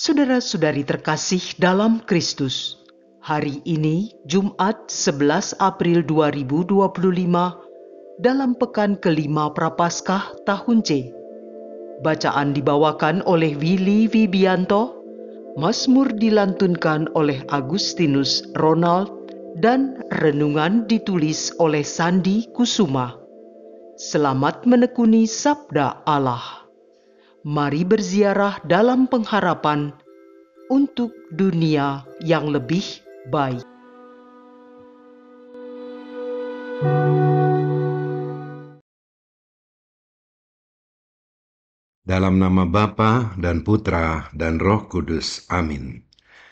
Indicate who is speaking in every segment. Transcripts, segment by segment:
Speaker 1: Saudara-saudari terkasih dalam Kristus, hari ini Jumat 11 April 2025 dalam pekan kelima Prapaskah tahun C. Bacaan dibawakan oleh Willy Wibianto, Mazmur dilantunkan oleh Agustinus Ronald, dan renungan ditulis oleh Sandi Kusuma. Selamat menekuni Sabda Allah. Mari berziarah dalam pengharapan untuk dunia yang lebih baik.
Speaker 2: Dalam nama Bapa dan Putra dan Roh Kudus. Amin.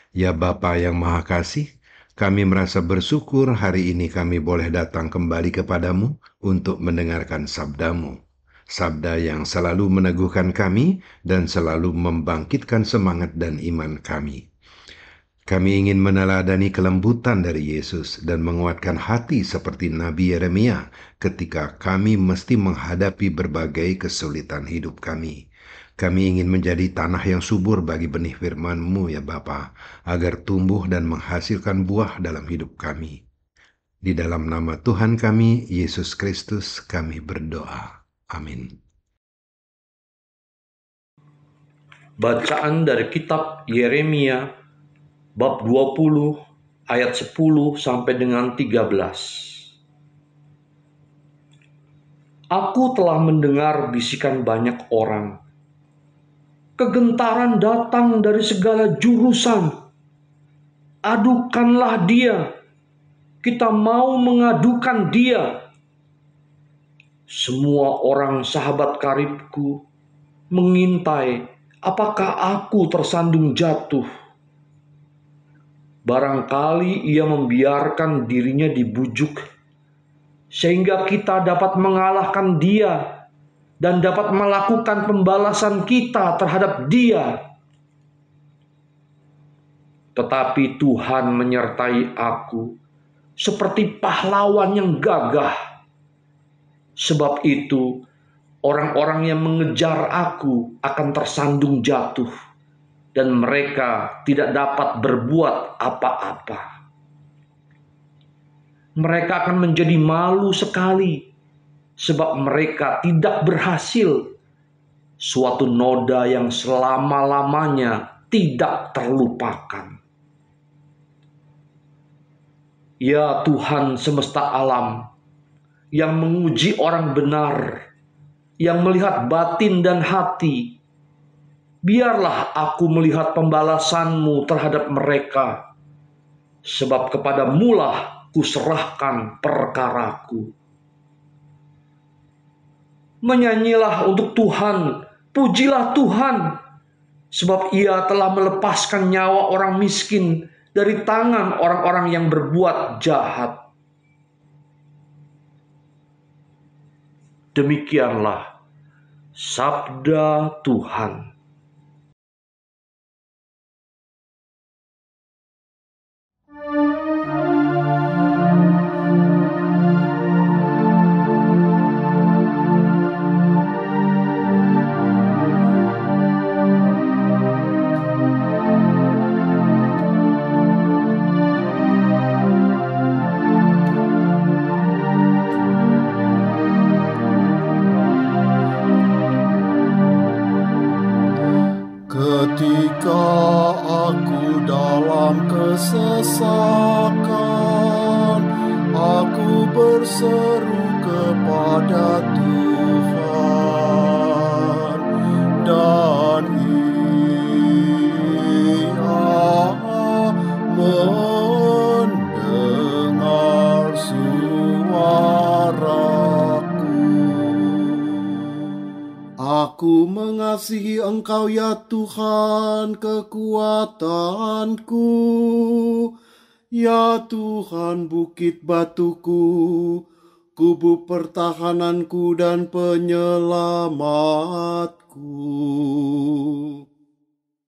Speaker 2: Ya Bapa yang Maha Kasih, kami merasa bersyukur hari ini kami boleh datang kembali kepadamu untuk mendengarkan sabdamu. Sabda yang selalu meneguhkan kami dan selalu membangkitkan semangat dan iman kami. Kami ingin meneladani kelembutan dari Yesus dan menguatkan hati seperti Nabi Yeremia ketika kami mesti menghadapi berbagai kesulitan hidup kami. Kami ingin menjadi tanah yang subur bagi benih firman-Mu ya Bapa, agar tumbuh dan menghasilkan buah dalam hidup kami. Di dalam nama Tuhan kami, Yesus Kristus, kami berdoa. Amin.
Speaker 3: Bacaan dari kitab Yeremia bab 20 ayat 10 sampai dengan 13. Aku telah mendengar bisikan banyak orang. Kegentaran datang dari segala jurusan. Adukanlah dia. Kita mau mengadukan dia. Semua orang sahabat karibku mengintai apakah aku tersandung jatuh. Barangkali ia membiarkan dirinya dibujuk sehingga kita dapat mengalahkan dia dan dapat melakukan pembalasan kita terhadap dia. Tetapi Tuhan menyertai aku seperti pahlawan yang gagah. Sebab itu, orang-orang yang mengejar aku akan tersandung jatuh, dan mereka tidak dapat berbuat apa-apa. Mereka akan menjadi malu sekali, sebab mereka tidak berhasil. Suatu noda yang selama-lamanya tidak terlupakan. Ya Tuhan semesta alam, yang menguji orang benar, yang melihat batin dan hati, biarlah aku melihat pembalasan-Mu terhadap mereka, sebab kepadamu-lah kuserahkan perkaraku. Menyanyilah untuk Tuhan, pujilah Tuhan, sebab Ia telah melepaskan nyawa orang miskin dari tangan orang-orang yang berbuat jahat. Demikianlah sabda Tuhan.
Speaker 4: Ketika aku dalam kesesakan, aku berseru kepada Tuhan, dan Ia mendengar suaraku. Aku mengasihi Engkau ya Tuhan, kekuatanku, ya Tuhan bukit batuku, kubu pertahananku dan penyelamatku.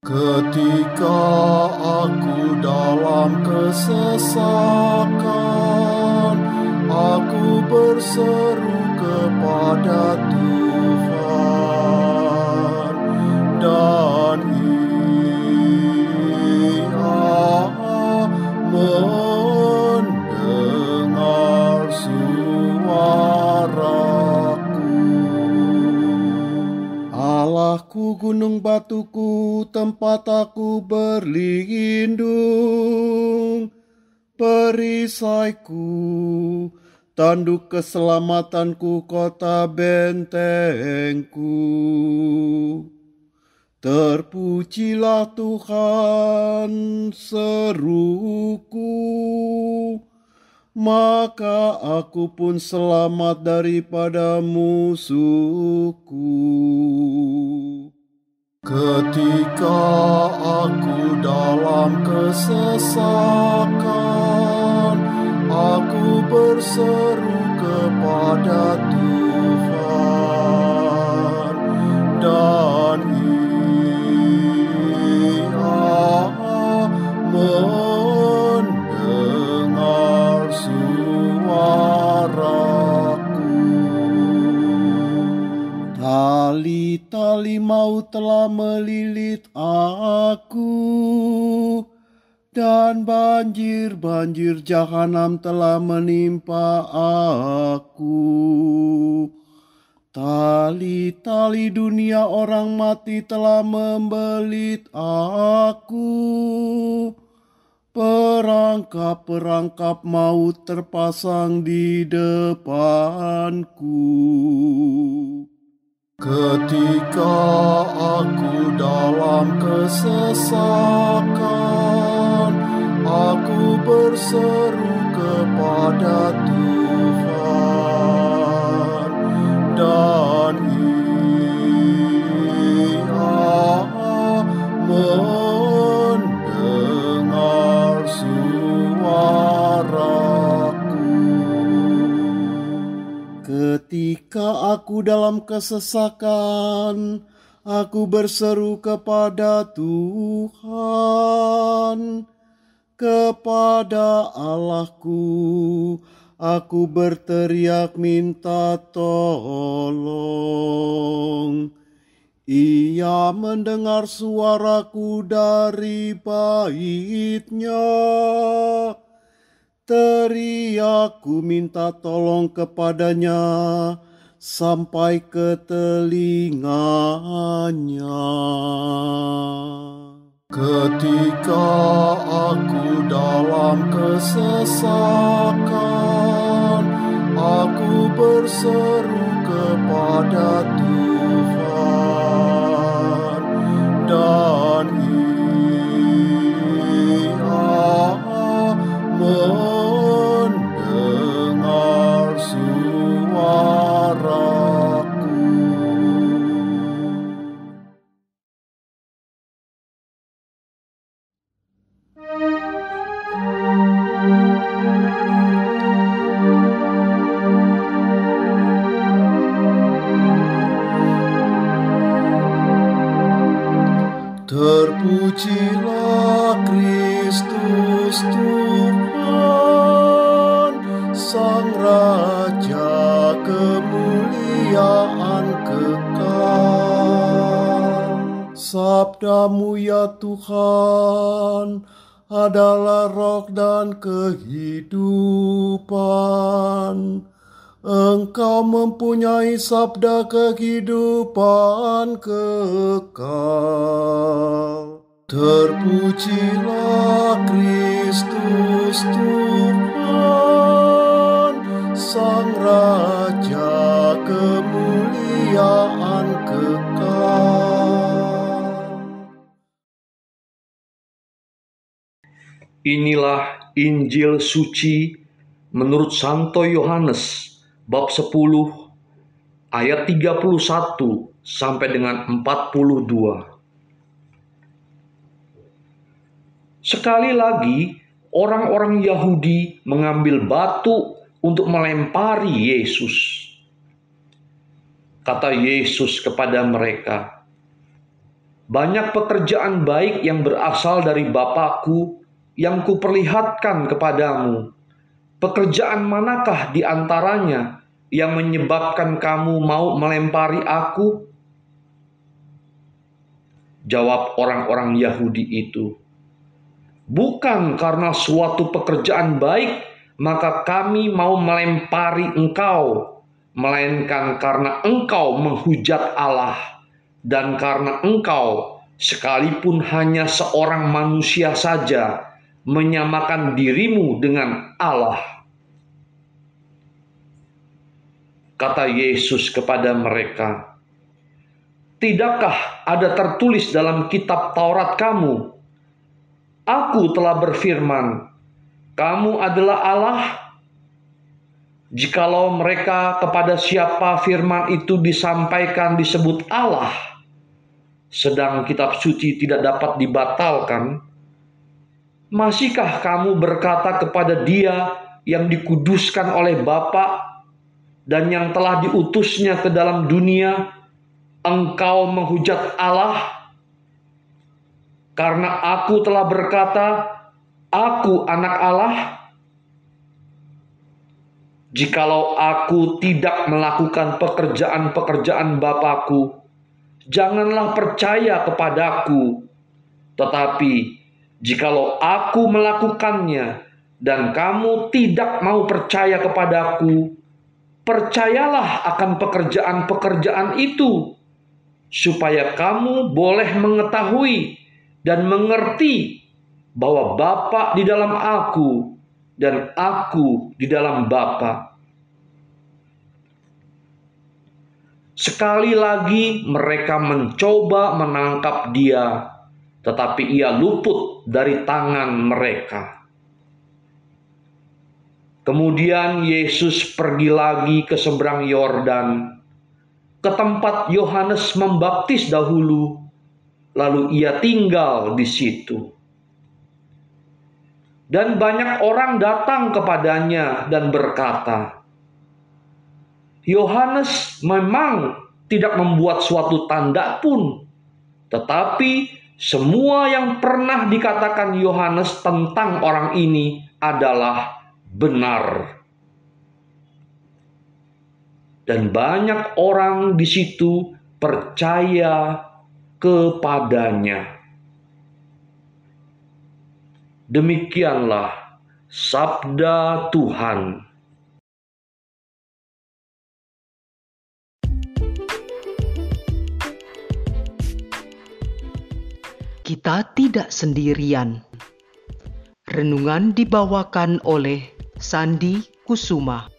Speaker 4: Ketika aku dalam kesesakan, aku berseru kepada Tuhan, dan Ia aku gunung batuku, tempat aku berlindung. Perisaiku, tanduk keselamatanku, kota bentengku. Terpujilah Tuhan, seruku, maka aku pun selamat daripada musuhku. Ketika aku dalam kesesakan, aku berseru kepada Tuhan, dan Ia mendengar suaraku. Tali-tali maut telah melilit aku, dan banjir-banjir jahanam telah menimpa aku. Tali-tali dunia orang mati telah membelit aku. Perangkap-perangkap maut terpasang di depanku. Ketika aku dalam kesesakan, aku berseru kepada Tuhan, dan Ia mendengar suaraku. Ketika aku dalam kesesakan, aku berseru kepada Tuhan, kepada Allahku, aku berteriak minta tolong. Ia mendengar suaraku dari bait-Nya. Teriakku minta tolong kepadanya sampai ke telinganya. Ketika aku dalam kesesakan, aku berseru kepada Tuhan, dan Ia mendengar suaraku. Terpujilah Kristus Tuhan, Sang Raja kemuliaan kekal. Sabda-Mu ya Tuhan adalah roh dan kehidupan. Engkau mempunyai sabda kehidupan kekal. Terpujilah Kristus Tuhan, Sang Raja kemuliaan kekal.
Speaker 3: Inilah Injil suci menurut Santo Yohanes bab 10 ayat 31 sampai dengan 42. Sekali lagi orang-orang Yahudi mengambil batu untuk melempari Yesus. Kata Yesus kepada mereka, "Banyak pekerjaan baik yang berasal dari Bapa-Ku yang kuperlihatkan kepadamu. Pekerjaan manakah di antaranya yang menyebabkan kamu mau melempari aku?" Jawab orang-orang Yahudi itu, "Bukan karena suatu pekerjaan baik maka kami mau melempari engkau, melainkan karena engkau menghujat Allah, Dan karena engkau, sekalipun hanya seorang manusia saja, menyamakan dirimu dengan Allah. Kata Yesus kepada mereka, "Tidakkah ada tertulis dalam kitab Taurat kamu, Aku telah berfirman, kamu adalah Allah?" Jikalau mereka kepada siapa firman itu disampaikan disebut Allah, sedang kitab suci tidak dapat dibatalkan, masihkah kamu berkata kepada Dia yang dikuduskan oleh Bapa dan yang telah diutusnya ke dalam dunia, engkau menghujat Allah? Karena aku telah berkata, aku anak Allah. Jikalau aku tidak melakukan pekerjaan-pekerjaan Bapa-Ku, janganlah percaya kepadaku. Tetapi jikalau aku melakukannya dan kamu tidak mau percaya kepadaku, percayalah akan pekerjaan-pekerjaan itu, supaya kamu boleh mengetahui dan mengerti bahwa Bapa di dalam aku dan aku di dalam Bapa. Sekali lagi mereka mencoba menangkap Dia, tetapi Ia luput dari tangan mereka. Kemudian Yesus pergi lagi ke seberang Yordan, ke tempat Yohanes membaptis dahulu, lalu Ia tinggal di situ. Dan banyak orang datang kepadanya dan berkata, Yohanes memang tidak membuat suatu tanda pun, tetapi semua yang pernah dikatakan Yohanes tentang orang ini adalah benar. Dan banyak orang di situ percaya kepadanya. Demikianlah sabda Tuhan.
Speaker 1: Kita tidak sendirian. Renungan dibawakan oleh Sandi Kusuma.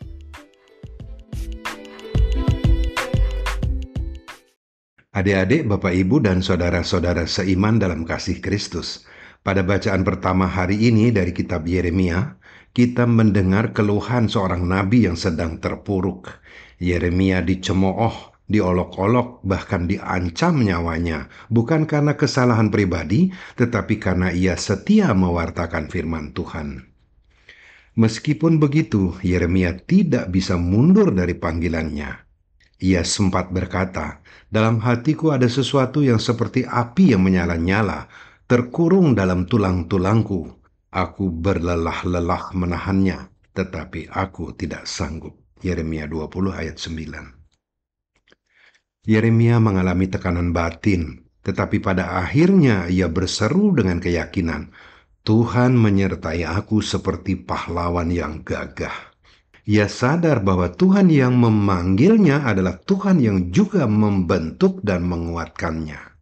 Speaker 2: Adik-adik, Bapak, Ibu, dan saudara-saudara seiman dalam kasih Kristus. Pada bacaan pertama hari ini dari kitab Yeremia, kita mendengar keluhan seorang nabi yang sedang terpuruk. Yeremia dicemooh, diolok-olok, bahkan diancam nyawanya, bukan karena kesalahan pribadi, tetapi karena ia setia mewartakan firman Tuhan. Meskipun begitu, Yeremia tidak bisa mundur dari panggilannya. Ia sempat berkata, dalam hatiku ada sesuatu yang seperti api yang menyala-nyala, terkurung dalam tulang-tulangku. Aku berlelah-lelah menahannya, tetapi aku tidak sanggup. Yeremia 20 ayat 9. Yeremia mengalami tekanan batin, tetapi pada akhirnya ia berseru dengan keyakinan, Tuhan menyertai aku seperti pahlawan yang gagah. Ia sadar bahwa Tuhan yang memanggilnya adalah Tuhan yang juga membentuk dan menguatkannya.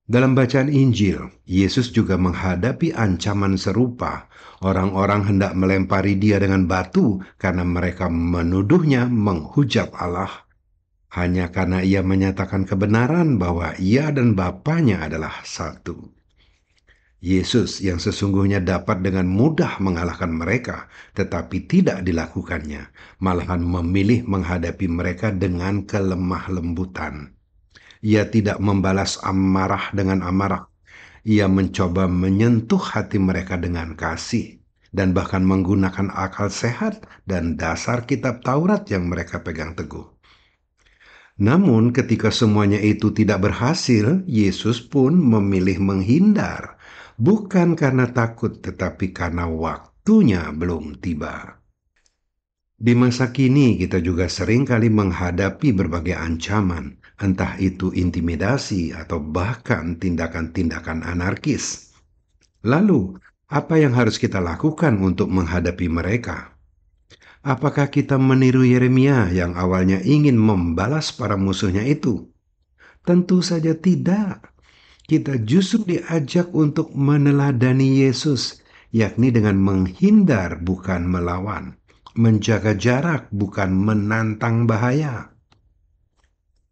Speaker 2: Dalam bacaan Injil, Yesus juga menghadapi ancaman serupa. Orang-orang hendak melempari Dia dengan batu karena mereka menuduhnya menghujat Allah. Hanya karena Ia menyatakan kebenaran bahwa Ia dan Bapanya adalah satu. Yesus yang sesungguhnya dapat dengan mudah mengalahkan mereka, tetapi tidak dilakukannya, malahan memilih menghadapi mereka dengan kelemah lembutan. Ia tidak membalas amarah dengan amarah. Ia mencoba menyentuh hati mereka dengan kasih, dan bahkan menggunakan akal sehat dan dasar kitab Taurat yang mereka pegang teguh. Namun ketika semuanya itu tidak berhasil, Yesus pun memilih menghindar. Bukan karena takut, tetapi karena waktunya belum tiba. Di masa kini kita juga sering kali menghadapi berbagai ancaman, entah itu intimidasi atau bahkan tindakan-tindakan anarkis. Lalu, apa yang harus kita lakukan untuk menghadapi mereka? Apakah kita meniru Yeremia yang awalnya ingin membalas para musuhnya itu? Tentu saja tidak. Kita justru diajak untuk meneladani Yesus, yakni dengan menghindar bukan melawan, menjaga jarak bukan menantang bahaya.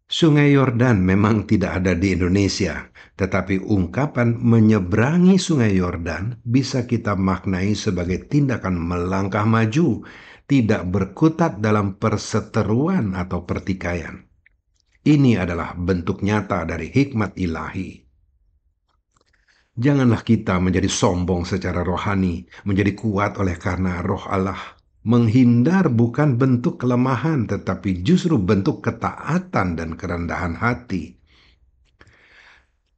Speaker 2: Sungai Yordan memang tidak ada di Indonesia, tetapi ungkapan menyeberangi Sungai Yordan bisa kita maknai sebagai tindakan melangkah maju, tidak berkutat dalam perseteruan atau pertikaian. Ini adalah bentuk nyata dari hikmat ilahi. Janganlah kita menjadi sombong secara rohani, menjadi kuat oleh karena Roh Allah. Menghindar bukan bentuk kelemahan, tetapi justru bentuk ketaatan dan kerendahan hati.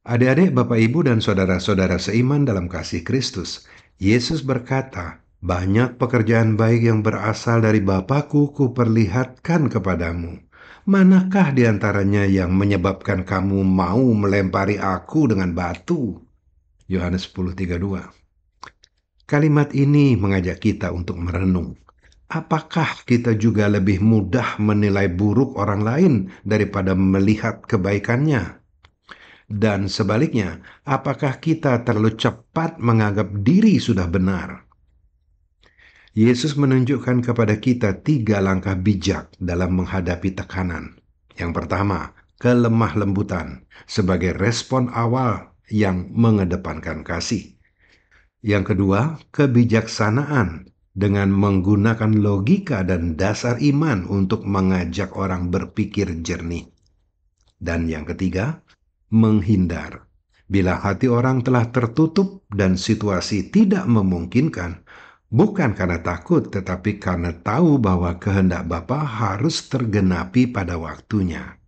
Speaker 2: Adik-adik, Bapak, Ibu, dan saudara-saudara seiman dalam kasih Kristus, Yesus berkata, "Banyak pekerjaan baik yang berasal dari Bapa-Ku kuperlihatkan kepadamu. Manakah di antaranya yang menyebabkan kamu mau melempari Aku dengan batu?" Yohanes 10:32. Kalimat ini mengajak kita untuk merenung. Apakah kita juga lebih mudah menilai buruk orang lain daripada melihat kebaikannya? Dan sebaliknya, apakah kita terlalu cepat menganggap diri sudah benar? Yesus menunjukkan kepada kita 3 langkah bijak dalam menghadapi tekanan. Yang pertama, kelemah lembutan sebagai respon awal yang mengedepankan kasih. Yang kedua, kebijaksanaan dengan menggunakan logika dan dasar iman untuk mengajak orang berpikir jernih. Dan yang ketiga, menghindar. Bila hati orang telah tertutup dan situasi tidak memungkinkan, bukan karena takut tetapi karena tahu bahwa kehendak Bapa harus tergenapi pada waktunya.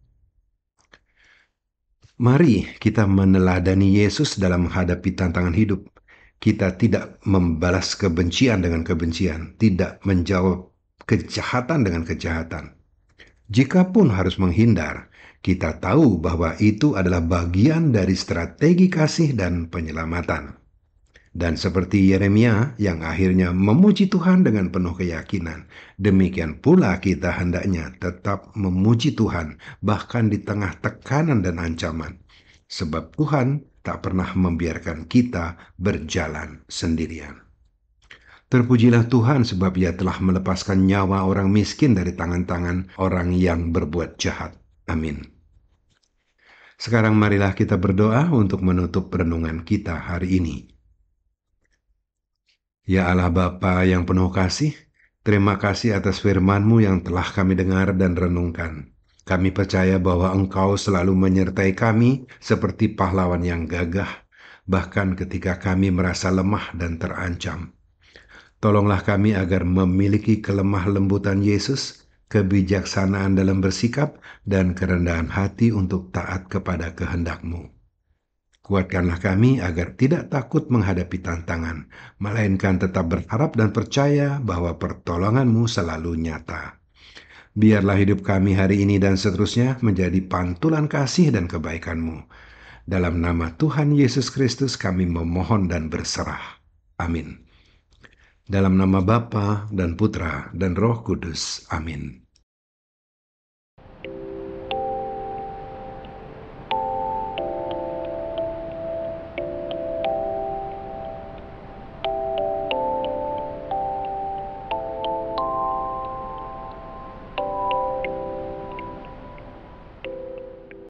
Speaker 2: Mari kita meneladani Yesus dalam menghadapi tantangan hidup. Kita tidak membalas kebencian dengan kebencian, tidak menjawab kejahatan dengan kejahatan. Jikapun harus menghindar, kita tahu bahwa itu adalah bagian dari strategi kasih dan penyelamatan. Dan seperti Yeremia yang akhirnya memuji Tuhan dengan penuh keyakinan, demikian pula kita hendaknya tetap memuji Tuhan bahkan di tengah tekanan dan ancaman. Sebab Tuhan tak pernah membiarkan kita berjalan sendirian. Terpujilah Tuhan sebab Ia telah melepaskan nyawa orang miskin dari tangan-tangan orang yang berbuat jahat. Amin. Sekarang marilah kita berdoa untuk menutup renungan kita hari ini. Ya Allah Bapa yang penuh kasih, terima kasih atas firman-Mu yang telah kami dengar dan renungkan. Kami percaya bahwa Engkau selalu menyertai kami seperti pahlawan yang gagah, bahkan ketika kami merasa lemah dan terancam. Tolonglah kami agar memiliki kelemah lembutan Yesus, kebijaksanaan dalam bersikap, dan kerendahan hati untuk taat kepada kehendak-Mu. Kuatkanlah kami agar tidak takut menghadapi tantangan, melainkan tetap berharap dan percaya bahwa pertolongan-Mu selalu nyata. Biarlah hidup kami hari ini dan seterusnya menjadi pantulan kasih dan kebaikan-Mu. Dalam nama Tuhan Yesus Kristus kami memohon dan berserah. Amin. Dalam nama Bapa dan Putra dan Roh Kudus. Amin.